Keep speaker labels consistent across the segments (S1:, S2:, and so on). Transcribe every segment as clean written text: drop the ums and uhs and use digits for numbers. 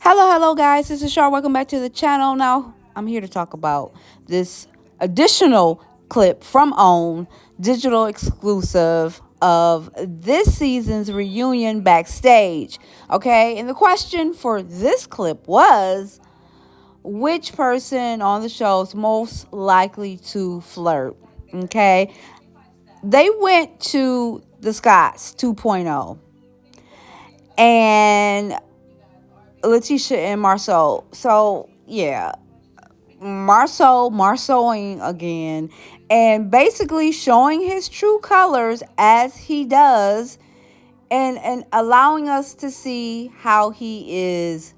S1: Hello, guys. This is Shar. Welcome back to the channel. Now, I'm here to talk about this additional clip from OWN, digital exclusive of this season's reunion backstage. Okay, and the question for this clip was which person on the show is most likely to flirt? Okay, they went to the Scots 2.0 and Letitia and Marsau. So yeah, Marsauing again, and basically showing his true colors as he does, and allowing us to see how he is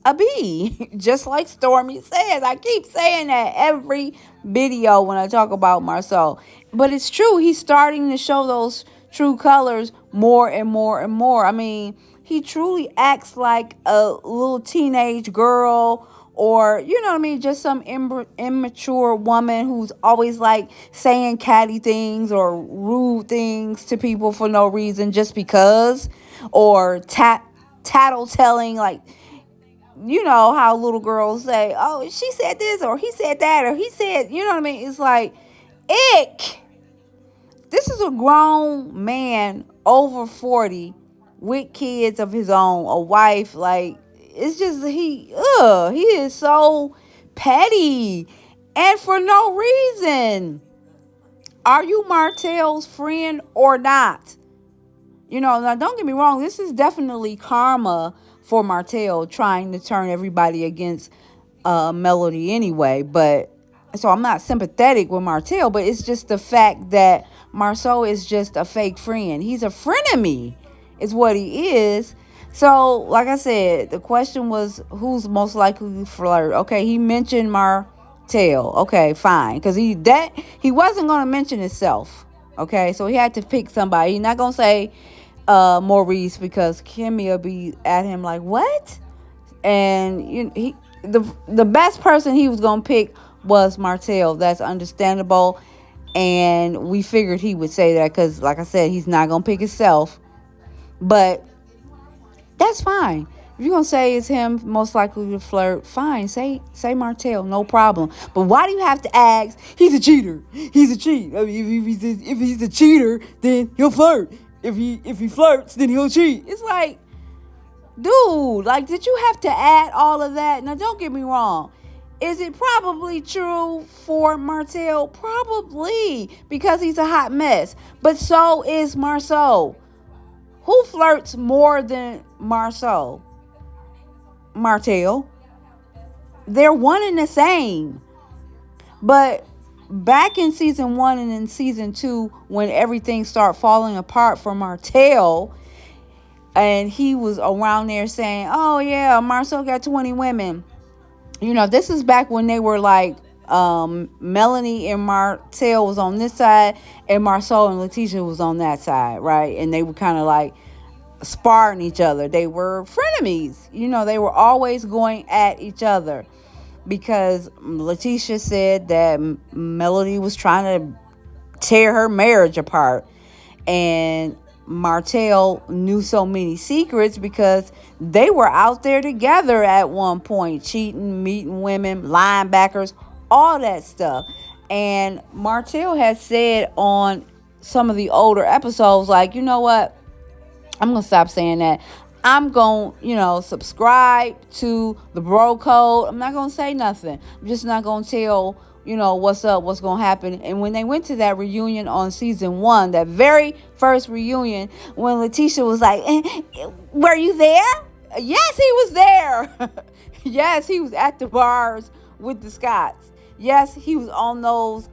S1: a bee, just like Stormy says. I keep saying that every video when I talk about Marsau, but it's true. He's starting to show those true colors more and more and more. I mean, he truly acts like a little teenage girl, or you know what I mean, just some immature woman who's always like saying catty things or rude things to people for no reason, just because, or tattletelling, like, you know how little girls say, oh, she said this, or he said that, or he said, you know what I mean? It's like, ick. This is a grown man over 40 with kids of his own, a wife. Like, it's just, he is so petty and for no reason. Are you Martell's friend or not? You know, now don't get me wrong, this is definitely karma for Martell trying to turn everybody against Melody anyway. But so I'm not sympathetic with Martell, but it's just the fact that Marsau is just a fake friend. He's a frenemy, is what he is. So, like I said, the question was who's most likely to flirt. Okay, he mentioned Martell. Okay, fine, because he wasn't gonna mention himself. Okay, so he had to pick somebody. He's not gonna say Maurice, because Kimmy will be at him like, what? And the best person he was gonna pick was Martell. That's understandable, and we figured he would say that because, like I said, he's not gonna pick himself. But that's fine. If you're gonna say it's him most likely to flirt, fine. Say Martell, no problem. But why do you have to ask? He's a cheater. He's a cheat. I mean, if he's a cheater, then he'll flirt. If he flirts, then he'll cheat. It's like, dude, like, did you have to add all of that? Now, don't get me wrong. Is it probably true for Martell? Probably, because he's a hot mess. But so is Marsau. Who flirts more than Martell? They're one and the same. But back in season 1 and in season 2, when everything started falling apart for Martell, and he was around there saying, oh yeah, Marsau got 20 women. You know, this is back when they were like, Melanie and Martell was on this side, and Marsau and Letitia was on that side, right? And they were kind of like sparring each other. They were frenemies. You know, they were always going at each other, because Letitia said that Melody was trying to tear her marriage apart, and Martell knew so many secrets because they were out there together at one point, cheating, meeting women, linebackers, all that stuff. And Martell had said on some of the older episodes, like, you know what, I'm gonna stop saying that. I'm going to, subscribe to the bro code. I'm not going to say nothing. I'm just not going to tell, what's up, what's going to happen. And when they went to that reunion on season 1, that very first reunion, when Letitia was like, were you there? Yes, he was there. Yes, he was at the bars with the Scots. Yes, he was on those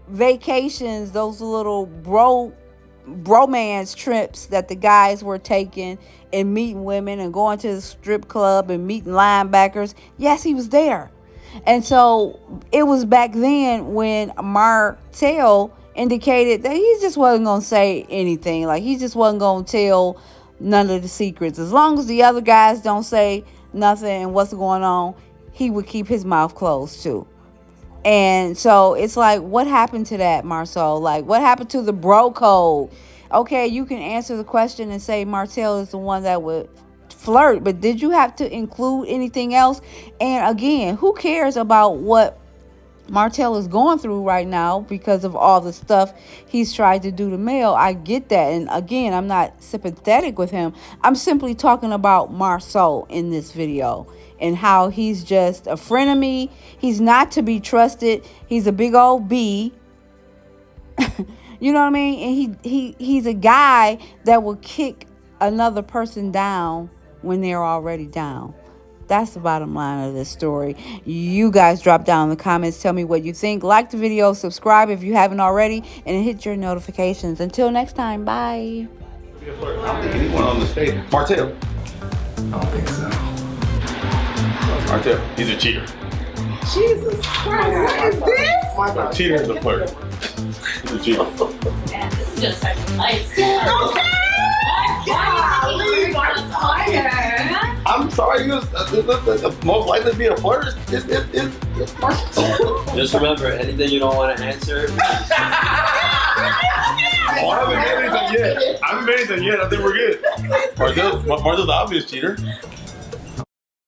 S1: vacations, those little bromance trips that the guys were taking, and meeting women and going to the strip club and meeting linebackers. Yes, he was there. And so it was back then when Martell indicated that he just wasn't going to say anything. Like, he just wasn't going to tell none of the secrets. As long as the other guys don't say nothing and what's going on, he would keep his mouth closed too. And so it's like, what happened to that, Marsau? Like, what happened to the bro code? Okay, you can answer the question and say Martell is the one that would flirt, but did you have to include anything else? And again, who cares about what Martell is going through right now because of all the stuff he's tried to do to Mel? I get that. And again, I'm not sympathetic with him. I'm simply talking about Marsau in this video and how he's just a frenemy. He's not to be trusted. He's a big old B. You know what I mean? And he's a guy that will kick another person down when they're already down. That's the bottom line of this story. You guys drop down in the comments. Tell me what you think. Like the video. Subscribe if you haven't already. And hit your notifications. Until next time. Bye.
S2: I don't think anyone on the stage. Martell.
S3: I don't think so.
S2: Martell. He's a cheater.
S4: Jesus Christ, what is this?
S2: Cheater is a flirt. He's a cheater.
S5: Man, this is just second place.
S4: Okay.
S2: I'm sorry, you the most likely to be a flirt is Martell.
S6: Just remember, anything you don't want to answer.
S2: I haven't made anything yet. I haven't made anything yet. I think we're good. Martell's the obvious cheater.